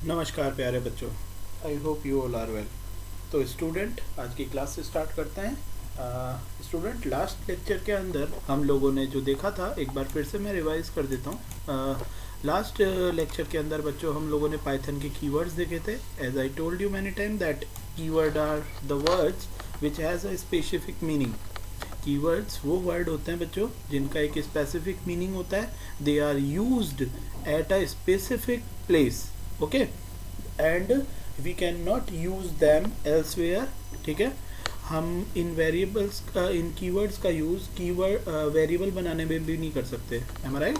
नमस्कार प्यारे बच्चों। I hope you all are well. तो स्टूडेंट, आज की क्लास से स्टार्ट करते हैं। स्टूडेंट, लास्ट लेक्चर के अंदर हम लोगों ने जो देखा था, एक बार फिर से मैं रिवाइज कर देता हूँ। लास्ट लेक्चर के अंदर बच्चों हम लोगों ने पाइथन के कीवर्ड्स देखे थे। As I told you many time that keyword are the words which has a specific meaning. Keywords वो वर्ड होते हैं बच्चों जिनका एक स्पेसिफिक मीनिंग होता है। They are used at a specific place, okay, and we can not use them elsewhere. ठीक है, हम इन वेरिएबल्स का, इन कीवर्ड्स का यूज़ कीवर्ड वेरिएबल बनाने में भी नहीं कर सकते। Am I right?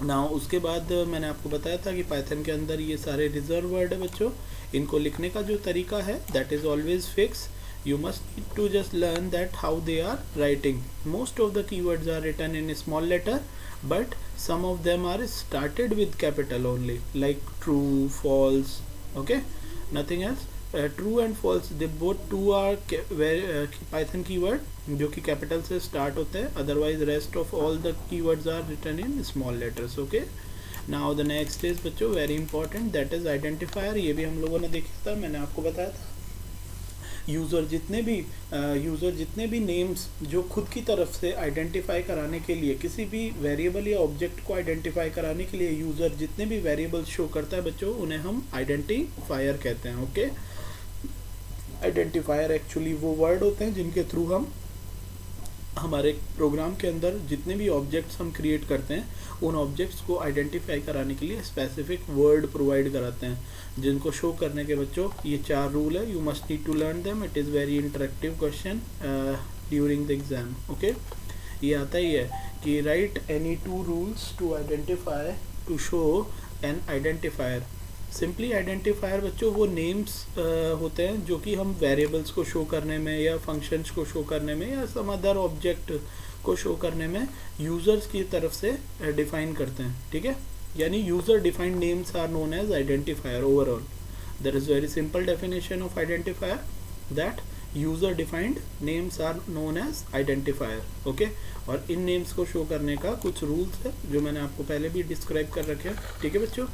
ना उसके बाद मैंने आपको बताया था कि पाइथन के अंदर ये सारे रिजर्व वर्ड है बच्चों। इनको लिखने का जो तरीका है that is always fix. You must need to just learn that how they are writing. Most of the keywords are written in a small letter, but some of them are started with capital only, like true, false. Okay, nothing else. True and false, they both two are Python keyword जो कि capital से start होते हैं. Otherwise, rest of all the keywords are written in small letters. Okay. Now the next is बच्चों very important, that is identifier. ये भी हम लोगों ने देखा था, मैंने आपको बताया था। यूज़र जितने भी नेम्स जो खुद की तरफ से आइडेंटिफाई कराने के लिए, किसी भी वेरिएबल या ऑब्जेक्ट को आइडेंटिफाई कराने के लिए यूज़र जितने भी वेरिएबल शो करता है बच्चों, उन्हें हम आइडेंटिफायर कहते हैं। ओके, आइडेंटिफायर एक्चुअली वो वर्ड होते हैं जिनके थ्रू हम हमारे प्रोग्राम के अंदर जितने भी ऑब्जेक्ट्स हम क्रिएट करते हैं उन ऑब्जेक्ट्स को आइडेंटिफाई कराने के लिए स्पेसिफिक वर्ड प्रोवाइड कराते हैं, जिनको शो करने के बच्चों ये 4 रूल है। You must need to learn them. It is very interactive question during the exam. Okay, ये आता ही है कि write any 2 rules to identify to show an identifier. Simply identifier बच्चों वो नेम्स होते हैं जो कि हम वेरिएबल्स को शो करने में या फंक्शंस को शो करने में या सम अदर ऑब्जेक्ट को शो करने में यूज़र्स की तरफ से डिफाइन करते हैं। ठीक है, यानी user defined names are known as identifier overall. There is very simple definition of identifier that user defined names are known as identifier. Okay, और इन नेम्स को शो करने का कुछ रूल्स है जो मैंने आपको पहले भी डिस्क्राइब कर रखे हैं। ठीक है बच्चों,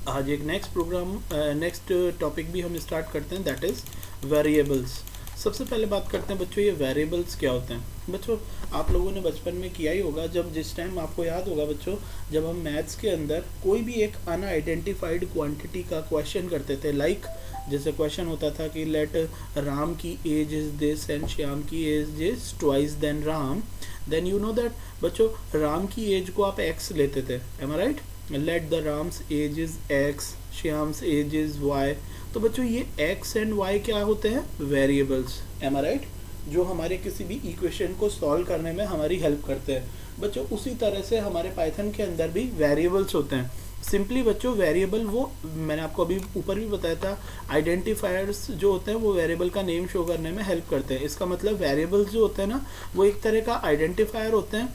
आज एक नेक्स्ट टॉपिक भी हम स्टार्ट करते हैं, दैट इज़ वेरिएबल्स। सबसे पहले बात करते हैं बच्चों ये वेरिएबल्स क्या होते हैं। बच्चों आप लोगों ने बचपन में किया ही होगा, जब जिस टाइम आपको याद होगा बच्चों, जब हम मैथ्स के अंदर कोई भी एक अनआइडेंटिफाइड क्वांटिटी का क्वेश्चन करते थे, लाइक जैसे क्वेश्चन होता था कि लेट राम की age is this and Shyam की age is twice than Ram, then you know that बच्चों राम की एज को आप एक्स लेते थे। Am I right? Let the Ram's age is x, Shyam's age is y. तो बच्चों ये एक्स एंड वाई क्या होते हैं? वेरिएबल्स। Am I right? जो हमारे किसी भी इक्वेशन को सॉल्व करने में हमारी हेल्प करते हैं। बच्चों उसी तरह से हमारे पाइथन के अंदर भी वेरिएबल्स होते हैं। सिंपली बच्चों वेरिएबल वो मैंने आपको अभी ऊपर भी बताया था, आइडेंटिफायर्स जो होते हैं वो वेरिएबल का नेम शो करने में हेल्प करते हैं। इसका मतलब वेरिएबल्स जो होते हैं ना वो एक तरह का आइडेंटिफायर होते हैं।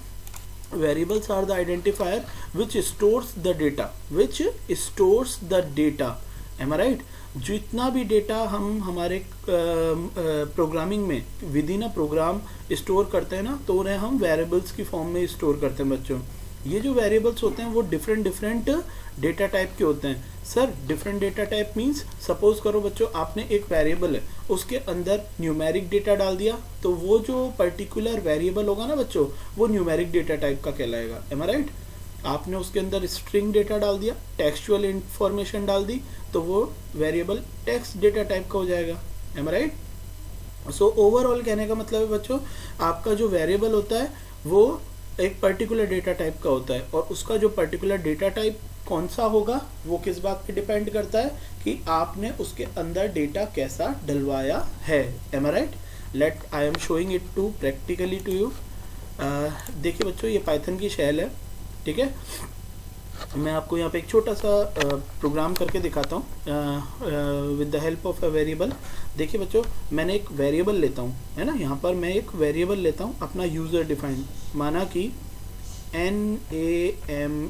Variables are the identifier which stores the data. Am I right? जितना भी डेटा हम हमारे प्रोग्रामिंग में with in a program store करते हैं ना, तो उन्हें हम वेरिएबल्स की फॉर्म में स्टोर करते हैं बच्चों। ये जो वेरिएबल्स होते हैं वो डिफरेंट डेटा टाइप के होते हैं। Sir different data type means, suppose करो बच्चों आपने एक वेरिएबल है उसके अंदर न्यूमेरिक डेटा डाल दिया, तो वो जो पर्टिकुलर वेरिएबल होगा ना बच्चों वो न्यूमेरिक डेटा टाइप का कहलाएगा। M I right? आपने उसके अंदर स्ट्रिंग डेटा डाल दिया, टेक्सचुअल इंफॉर्मेशन डाल दी, तो वो वेरिएबल टेक्स्ट डेटा टाइप का हो जाएगा। M I right? So overall कहने का मतलब है बच्चों आपका जो वेरिएबल होता है वो एक पर्टिकुलर डेटा टाइप का होता है, और उसका जो पर्टिकुलर डेटा टाइप कौन सा होगा वो किस बात पे डिपेंड करता है कि आपने उसके अंदर डेटा कैसा डलवाया है। Am I right? Let I am showing it to practically to you. देखिए बच्चों ये पाइथन की शेल है। ठीक है, मैं आपको यहाँ पे एक छोटा सा प्रोग्राम करके दिखाता हूँ with the help of a variable. देखिए बच्चों मैंने एक वेरिएबल लेता हूँ, है ना, यहाँ पर मैं एक वेरिएबल लेता हूँ अपना यूज़र डिफाइंड, माना कि NAME,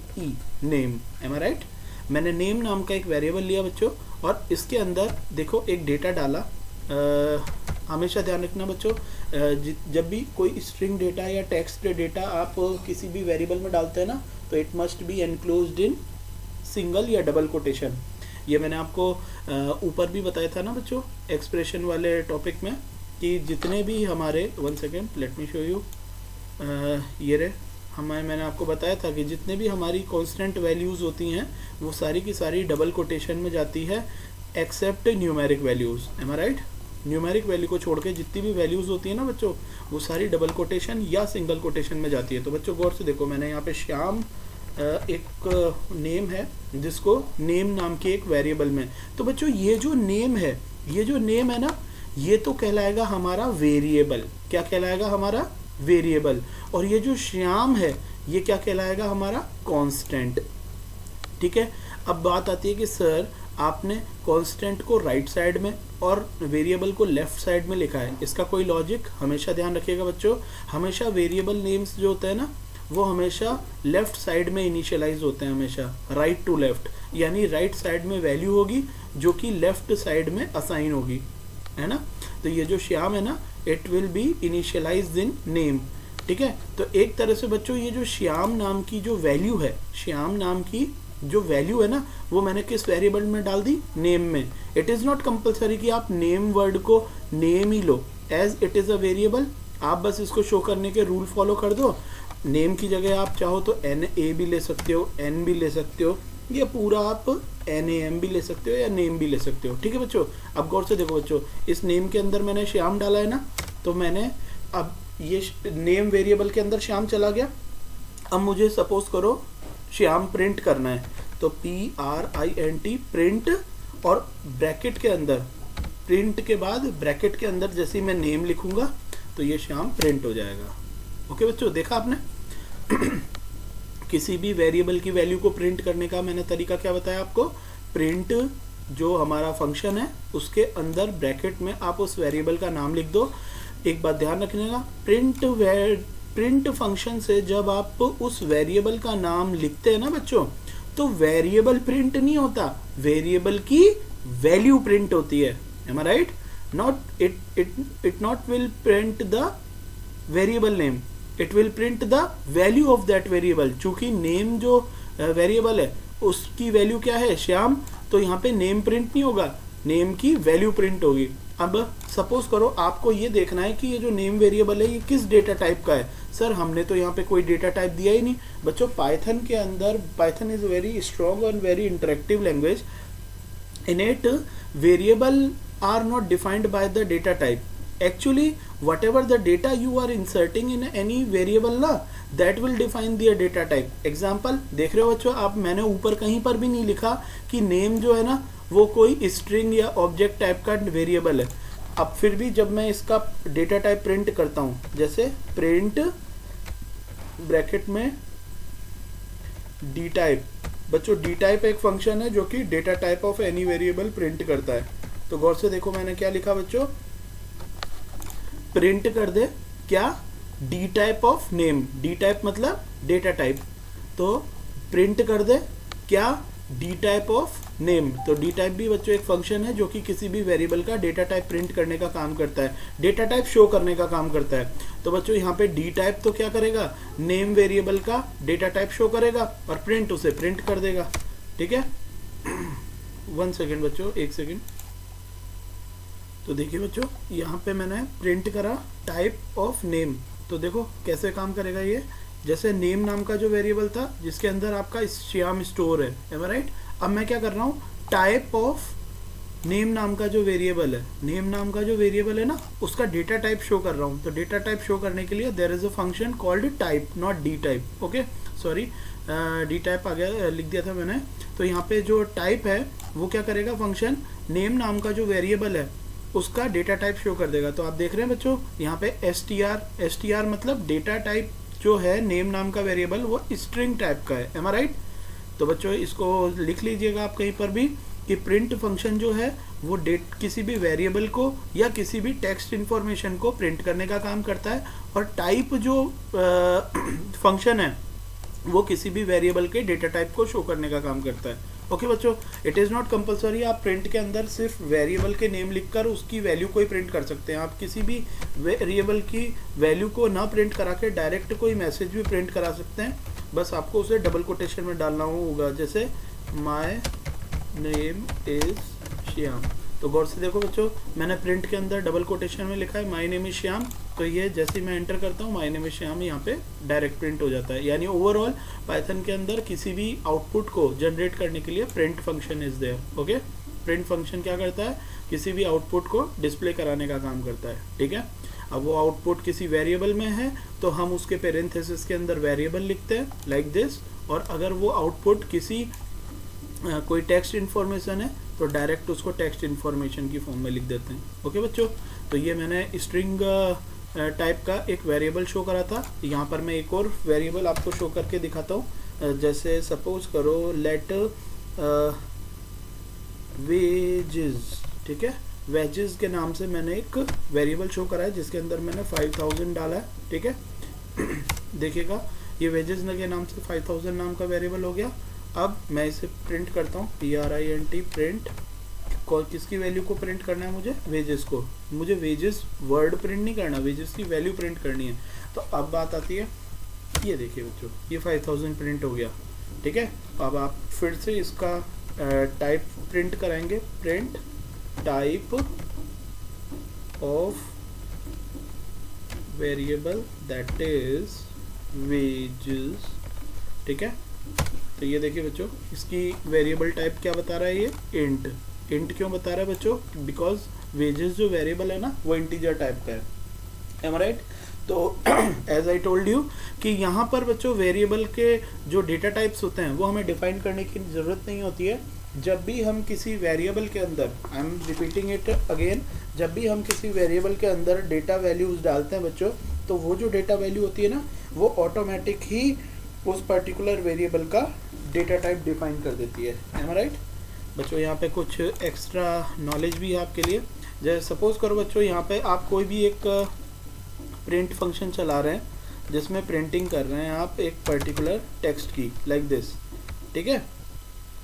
name. M I right? मैंने नेम नाम का एक वेरिएबल लिया बच्चों, और इसके अंदर देखो एक डेटा डाला। हमेशा ध्यान रखना बच्चों, जब भी कोई स्ट्रिंग डेटा या टेक्स्ट डेटा आप किसी भी वेरिएबल में डालते हैं ना, तो it must be enclosed in single या डबल कोटेशन। ये मैंने आपको ऊपर भी बताया था ना बच्चों, एक्सप्रेशन वाले टॉपिक में, कि जितने भी हमारे, one second let me show you, ये रहे मैंने आपको बताया था कि जितने भी हमारी कांस्टेंट वैल्यूज़ होती हैं वो सारी की सारी डबल कोटेशन में जाती है accept numeric values, M I right? Numeric value को छोड़ के जितनी भी वैल्यूज़ होती है ना बच्चों, वो सारी डबल कोटेशन या सिंगल कोटेशन में जाती है। तो बच्चों गौर से देखो, मैंने यहाँ पे श्याम एक नेम है जिसको नेम नाम के एक वेरिएबल में, तो बच्चों ये जो नेम है, ये जो नेम है ना, ये तो कहलाएगा हमारा वेरिएबल। क्या कहलाएगा? हमारा वेरिएबल। और ये जो श्याम है ये क्या कहलाएगा? हमारा कांस्टेंट। ठीक है। अब बात आती है कि सर आपने कांस्टेंट को राइट साइड में और वेरिएबल को लेफ्ट साइड में लिखा है, इसका कोई लॉजिक? हमेशा ध्यान रखिएगा बच्चों, हमेशा वेरिएबल नेम्स जो होते हैं ना वो हमेशा लेफ्ट साइड में इनिशियलाइज होते हैं, हमेशा राइट टू लेफ्ट, यानी राइट साइड में वैल्यू होगी जो कि लेफ्ट साइड में असाइन होगी, है ना? तो ये जो श्याम है ना, it will be initialised in name. ठीक है। तो एक तरह से बच्चों ये जो श्याम नाम की जो वैल्यू है, श्याम नाम की जो वैल्यू है ना, वो मैंने किस वेरिएबल में डाल दी? नेम में। इट इज़ नॉट कंपलसरी कि आप नेम वर्ड को नेम ही लो, as it is a variable. आप बस इसको शो करने के रूल फॉलो कर दो। नेम की जगह आप चाहो तो NA भी ले सकते हो, N भी ले सकते हो, या पूरा आप NAM भी ले सकते हो या नेम भी ले सकते हो। ठीक है बच्चों। अब गौर से देखो बच्चों, इस नेम के अंदर मैंने श्याम डाला है ना, तो मैंने अब ये नेम वेरिएबल के अंदर श्याम चला गया। अब मुझे सपोज करो श्याम प्रिंट करना है, तो PRINT प्रिंट, और ब्रैकेट के अंदर, प्रिंट के बाद ब्रैकेट के अंदर जैसे ही मैं नेम लिखूंगा तो ये श्याम प्रिंट हो जाएगा। ओके बच्चों, देखा आपने? किसी भी वेरिएबल की वैल्यू को प्रिंट करने का मैंने तरीका क्या बताया आपको? प्रिंट जो हमारा फंक्शन है उसके अंदर ब्रैकेट में आप उस वेरिएबल का नाम लिख दो। एक बात ध्यान रखिएगा, प्रिंट फंक्शन से जब आप उस वेरिएबल का नाम लिखते हैं ना बच्चों, तो वेरिएबल प्रिंट नहीं होता, वेरिएबल की वैल्यू प्रिंट होती है। Am I right? Not it not will print the variable name, it will print the value of that variable. चूंकि नेम जो वेरिएबल है उसकी वैल्यू क्या है? श्याम। तो यहाँ पे नेम प्रिंट नहीं होगा, नेम की वैल्यू प्रिंट होगी। अब सपोज करो आपको ये देखना है कि ये जो नेम वेरिएबल है ये किस डेटा टाइप का है। सर हमने तो यहाँ पे कोई डेटा टाइप दिया ही नहीं। बच्चों पाइथन के अंदर, Python is very strong and very interactive language. In it variable are not defined by the data type. Actually whatever the data you are inserting in any variable ना, that will define the data type. Example देख रहे हो बच्चों आप, मैंने ऊपर कहीं पर भी नहीं लिखा कि नेम जो है ना वो कोई स्ट्रिंग या ऑब्जेक्ट टाइप का वेरिएबल है। अब फिर भी जब मैं इसका डेटा टाइप प्रिंट करता हूँ, जैसे प्रिंट ब्रैकेट में डी टाइप, बच्चों डी टाइप एक फंक्शन है जो कि data type of any variable print करता है। तो गौर से देखो मैंने क्या लिखा बच्चों, प्रिंट कर दे क्या? D type of name. D type मतलब डेटा टाइप, तो प्रिंट कर दे क्या? D type of name. तो डी टाइप भी बच्चों एक फंक्शन है जो कि किसी भी वेरिएबल का डेटा टाइप प्रिंट करने का काम करता है, डेटा टाइप शो करने का काम करता है। तो बच्चों यहाँ पे डी टाइप तो क्या करेगा? नेम वेरिएबल का डेटा टाइप शो करेगा और प्रिंट उसे प्रिंट कर देगा। ठीक है। 1 सेकेंड बच्चों, 1 सेकेंड। तो देखिए बच्चों यहाँ पे मैंने प्रिंट करा टाइप ऑफ नेम, तो देखो कैसे काम करेगा ये। जैसे नेम नाम का जो वेरिएबल था जिसके अंदर आपका श्याम स्टोर है, एम आई राइट? अब मैं क्या कर रहा हूँ, टाइप ऑफ नेम नाम का जो वेरिएबल है, नेम नाम का जो वेरिएबल है ना, उसका डेटा टाइप शो कर रहा हूँ। तो डेटा टाइप शो करने के लिए there is a function called type, not D type. Okay sorry, D type आ गया, लिख दिया था मैंने। तो यहाँ पे जो टाइप है वो क्या करेगा? फंक्शन नेम नाम का जो वेरिएबल है उसका डेटा टाइप शो कर देगा। तो आप देख रहे हैं बच्चों यहाँ पे str मतलब डेटा टाइप जो है नेम नाम का वेरिएबल वो स्ट्रिंग टाइप का है। Am I right? तो बच्चों इसको लिख लीजिएगा आप कहीं पर भी कि प्रिंट फंक्शन जो है वो किसी भी वेरिएबल को या किसी भी टेक्स्ट इन्फॉर्मेशन को प्रिंट करने का काम करता है, और टाइप जो फंक्शन है वो किसी भी वेरिएबल के डेटा टाइप को शो करने का काम करता है। ओके बच्चों, इट इज़ नॉट कंपलसरी आप प्रिंट के अंदर सिर्फ वेरिएबल के नेम लिखकर उसकी वैल्यू को ही प्रिंट कर सकते हैं। आप किसी भी वेरिएबल की वैल्यू को ना प्रिंट करा के डायरेक्ट कोई मैसेज भी प्रिंट करा सकते हैं, बस आपको उसे डबल कोटेशन में डालना होगा। जैसे माय नेम इज श्याम। तो गौर से देखो बच्चों, मैंने प्रिंट के अंदर डबल कोटेशन में लिखा है माय नेम इज श्याम, तो ये जैसे ही मैं एंटर करता हूँ माय नेम इज श्याम यहाँ पे डायरेक्ट प्रिंट हो जाता है। यानी ओवरऑल पाइथन के अंदर किसी भी आउटपुट को जनरेट करने के लिए print function is there. Okay, print function क्या करता है, किसी भी आउटपुट को डिस्प्ले कराने का काम करता है। ठीक है, अब वो आउटपुट किसी वेरिएबल में है तो हम उसके पेरेंथेसिस के अंदर वेरिएबल लिखते हैं लाइक दिस, और अगर वो आउटपुट किसी कोई टेक्स्ट इन्फॉर्मेशन है तो डायरेक्ट उसको टेक्स्ट इन्फॉर्मेशन की फॉर्म में लिख देते हैं। ओके बच्चों, तो ये मैंने स्ट्रिंग टाइप का एक वेरिएबल शो करा था। यहाँ पर मैं एक और वेरिएबल आपको शो करके दिखाता हूँ। जैसे सपोज करो लेट वेजेस, ठीक है, वेजेस के नाम से मैंने एक वेरिएबल शो करा है जिसके अंदर मैंने 5000 डाला है। ठीक है, देखिएगा ये वेजेस के नाम से 5000 नाम का वेरिएबल हो गया। अब मैं इसे प्रिंट करता हूँ, print प्रिंट, किसकी वैल्यू को प्रिंट करना है मुझे, वेजेस को। मुझे वेजेस वर्ड प्रिंट नहीं करना, वेजेस की वैल्यू प्रिंट करनी है। तो अब बात आती है, ये देखिए बच्चों, ये 5000 प्रिंट हो गया। ठीक है, अब आप फिर से इसका टाइप प्रिंट कराएंगे, print type of variable that is wages. ठीक है, तो ये देखिए बच्चों, इसकी वेरिएबल टाइप क्या बता रहा है, ये इंट। इंट क्यों बता रहा है बच्चों, बिकॉज वेजेस जो वेरिएबल है ना वो इंटीजर टाइप का है। Am right. तो एज आई टोल्ड यू कि यहाँ पर बच्चों वेरिएबल के जो डेटा टाइप्स होते हैं वो हमें डिफाइन करने की ज़रूरत नहीं होती है। जब भी हम किसी वेरिएबल के अंदर, I am repeating it again, जब भी हम किसी वेरिएबल के अंदर डेटा वैल्यूज डालते हैं बच्चों, तो वो जो डेटा वैल्यू होती है ना वो ऑटोमेटिक ही उस पर्टिकुलर वेरिएबल का डेटा टाइप डिफाइन कर देती है। एम राइट बच्चों। यहाँ पे कुछ एक्स्ट्रा नॉलेज भी है आपके लिए। जैसे सपोज करो बच्चों, यहाँ पे आप कोई भी एक प्रिंट फंक्शन चला रहे हैं जिसमें प्रिंटिंग कर रहे हैं आप एक पर्टिकुलर टेक्स्ट की, लाइक दिस। ठीक है,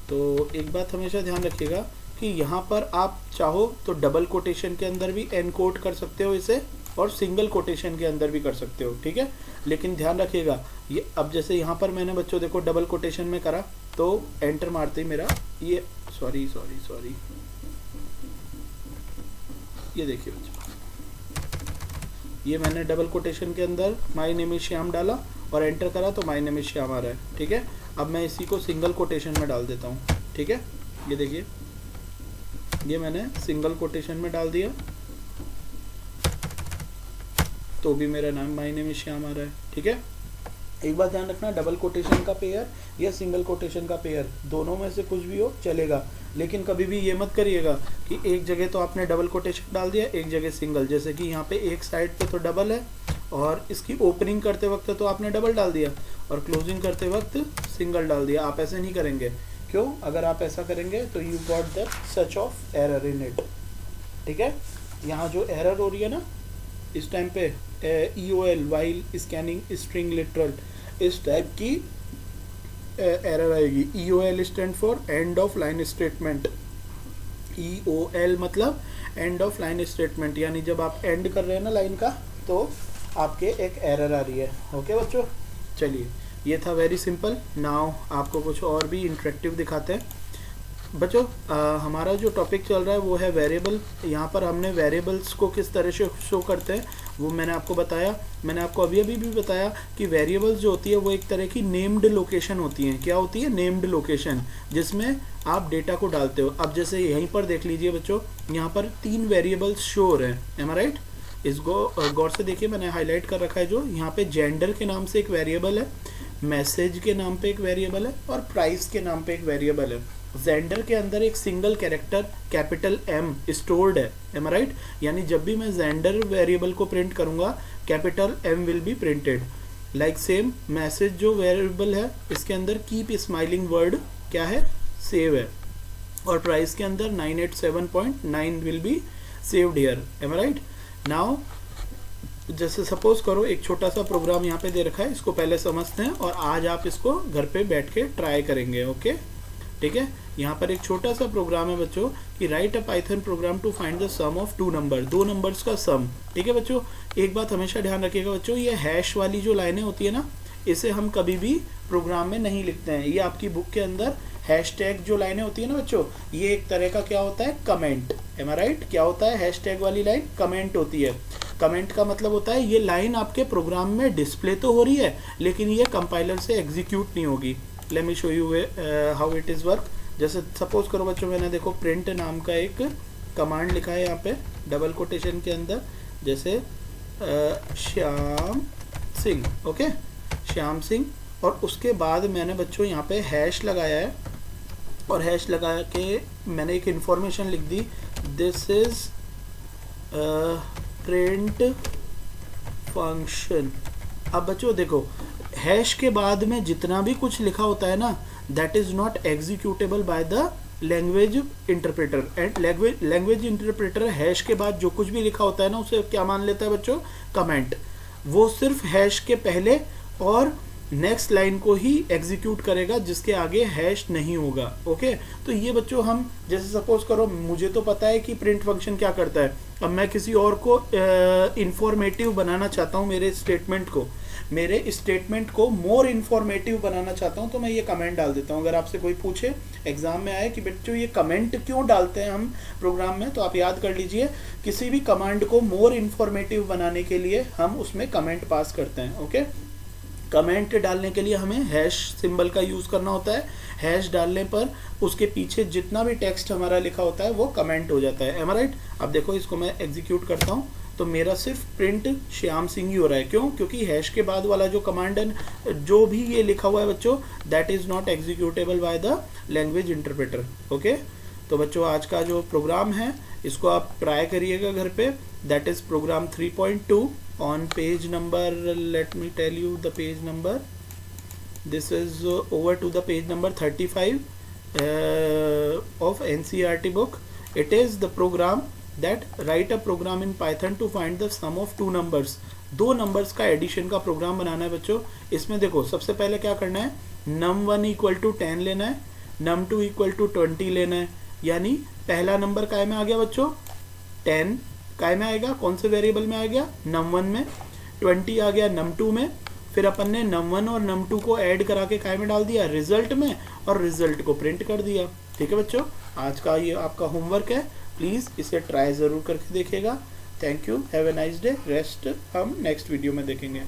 तो एक बात हमेशा ध्यान रखिएगा कि यहाँ पर आप चाहो तो डबल कोटेशन के अंदर भी एनकोड कर सकते हो इसे, और सिंगल कोटेशन के अंदर भी कर सकते हो। ठीक है, लेकिन ध्यान रखिएगा ये, अब जैसे यहाँ पर मैंने बच्चों देखो डबल कोटेशन में करा तो एंटर मारते ही मेरा ये सॉरी ये देखिए बच्चों, ये मैंने डबल कोटेशन के अंदर माय नेम इज श्याम डाला और एंटर करा तो माय नेम इज श्याम आ रहा है। ठीक है, अब मैं इसी को सिंगल कोटेशन में डाल देता हूँ। ठीक है, ये देखिए, ये मैंने सिंगल कोटेशन में डाल दिया तो भी मेरा नाम माय नेम इज श्याम आ रहा है। ठीक है, एक बात ध्यान रखना, डबल कोटेशन का पेयर या सिंगल कोटेशन का पेयर दोनों में से कुछ भी हो चलेगा, लेकिन कभी भी ये मत करिएगा कि एक जगह तो आपने डबल कोटेशन डाल दिया, एक जगह सिंगल। जैसे कि यहाँ पे एक साइड पे तो डबल है और इसकी ओपनिंग करते वक्त तो आपने डबल डाल दिया और क्लोजिंग करते वक्त सिंगल डाल दिया। आप ऐसे नहीं करेंगे। क्यों? अगर आप ऐसा करेंगे तो you got the such of error in it. ठीक है, यहाँ जो एरर हो रही है ना इस टाइम पे EOL while scanning string literal, इस टाइप की एरर आएगी। EOL stand for end of line statement. EOL मतलब एंड ऑफ लाइन स्टेटमेंट, यानी जब आप एंड कर रहे हैं ना लाइन का तो आपके एक एरर आ रही है। ओके बच्चों, चलिए ये था वेरी सिंपल। नाउ आपको कुछ और भी इंटरेक्टिव दिखाते हैं बच्चों। हमारा जो टॉपिक चल रहा है वो है वेरिएबल। यहाँ पर हमने वेरिएबल्स को किस तरह से शो करते हैं वो मैंने आपको बताया। मैंने आपको अभी भी बताया कि वेरिएबल्स जो होती है वो एक तरह की नेम्ड लोकेशन होती हैं। क्या होती है? नेम्ड लोकेशन, जिसमें आप डेटा को डालते हो। अब जैसे यहीं पर देख लीजिए बच्चों, यहाँ पर 3 वेरिएबल्स शो हो रहे हैं। M I right? इसको गौर से देखिए, मैंने हाईलाइट कर रखा है। जो यहाँ पे जेंडर के नाम से एक वेरिएबल है, मैसेज के नाम पे एक वेरिएबल है और प्राइस के नाम पे एक वेरिएबल है। जेंडर के अंदर एक single character capital M stored है। Am I right? यानी जब भी मैं जेंडर वेरिएबल को प्रिंट करूंगा capital M will be printed. Like same message जो वेरिएबल है इसके अंदर कीप स्माइलिंग वर्ड क्या है? सेव है। और प्राइस के अंदर 987.9 will be saved here. Am I right? Now जैसे सपोज करो एक छोटा सा प्रोग्राम यहाँ पे दे रखा है, इसको पहले समझते हैं और आज आप इसको घर पे बैठ के ट्राई करेंगे। ओके, ठीक है। यहाँ पर एक छोटा सा प्रोग्राम है बच्चों कि write a Python program to find the sum of 2 number, 2 numbers का सम। ठीक है बच्चों, एक बात हमेशा ध्यान रखिएगा बच्चों, ये हैश वाली जो लाइनें होती है ना, इसे हम कभी भी प्रोग्राम में नहीं लिखते हैं। ये आपकी बुक के अंदर हैशटैग जो लाइनें होती है ना बच्चों, ये एक तरह का क्या होता है, कमेंट। M I right? क्या होता है हैशटैग वाली लाइन? कमेंट होती है। कमेंट का मतलब होता है ये लाइन आपके प्रोग्राम में डिस्प्ले तो हो रही है लेकिन ये कंपाइलर से एग्जीक्यूट नहीं होगी। Let me show you how it is work. जैसे सपोज करो बच्चों, मैंने देखो प्रिंट नाम का एक कमांड लिखा है यहाँ पे डबल कोटेशन के अंदर, जैसे श्याम सिंह, ओके, श्याम सिंह, और उसके बाद मैंने बच्चों यहाँ पे हैश लगाया है और हैश लगा के मैंने एक इंफॉर्मेशन लिख दी, दिस इज प्रिंट फंक्शन। अब बच्चों देखो, हैश के बाद में जितना भी कुछ लिखा होता है ना, that is not executable by the language interpreter. And language interpreter hash के बाद जो कुछ भी लिखा होता है ना, उसे क्या मान लेता है बच्चों, कमेंट। वो सिर्फ हैश के पहले और नेक्स्ट लाइन को ही एग्जीक्यूट करेगा, जिसके आगे हैश नहीं होगा। ओके, तो ये बच्चों हम जैसे सपोज करो, मुझे तो पता है कि प्रिंट फंक्शन क्या करता है, अब मैं किसी और को इंफॉर्मेटिव बनाना चाहता हूँ, मेरे स्टेटमेंट को मोर इन्फॉर्मेटिव बनाना चाहता हूँ, तो मैं ये कमेंट डाल देता हूँ। अगर आपसे कोई पूछे एग्जाम में आए कि बच्चों ये कमेंट क्यों डालते हैं हम प्रोग्राम में, तो आप याद कर लीजिए, किसी भी कमांड को मोर इन्फॉर्मेटिव बनाने के लिए हम उसमें कमेंट पास करते हैं। ओके, कमेंट डालने के लिए हमें हैश सिंबल का यूज़ करना होता है। हैश डालने पर उसके पीछे जितना भी टेक्स्ट हमारा लिखा होता है वो कमेंट हो जाता है। Am I right? अब देखो, इसको मैं एग्जीक्यूट करता हूँ तो मेरा सिर्फ प्रिंट श्याम सिंह ही हो रहा है। क्यों? क्योंकि हैश के बाद वाला जो कमांड है, जो भी ये लिखा हुआ है बच्चों, that is not executable by the language interpreter. Okay, तो बच्चों आज का जो प्रोग्राम है इसको आप ट्राई करिएगा घर पे। That is programme 3.2 on page number, let me tell you the page number, this is over to the page number 35 of NCERT book. It is the program that write a program in Python to find the sum of two numbers। दो numbers का addition का programme बनाना है बच्चों। इसमें देखो, सबसे पहले क्या करना है, num1 इक्वल टू 10 लेना है, num2 इक्वल टू 20 लेना है। यानी पहला नंबर काय में आ गया बच्चों, 10 काय में आएगा, कौन से वेरिएबल में आ गया, num1 में। 20 आ गया num2 में। फिर अपन ने num1 और num2 को ऐड करा के काय में डाल दिया, रिजल्ट में, और रिजल्ट को प्रिंट कर दिया। ठीक है बच्चों, आज का ये आपका होमवर्क है, प्लीज़ इसे ट्राई ज़रूर करके देखिएगा। Thank you, have a nice day. Rest हम नेक्स्ट वीडियो में देखेंगे।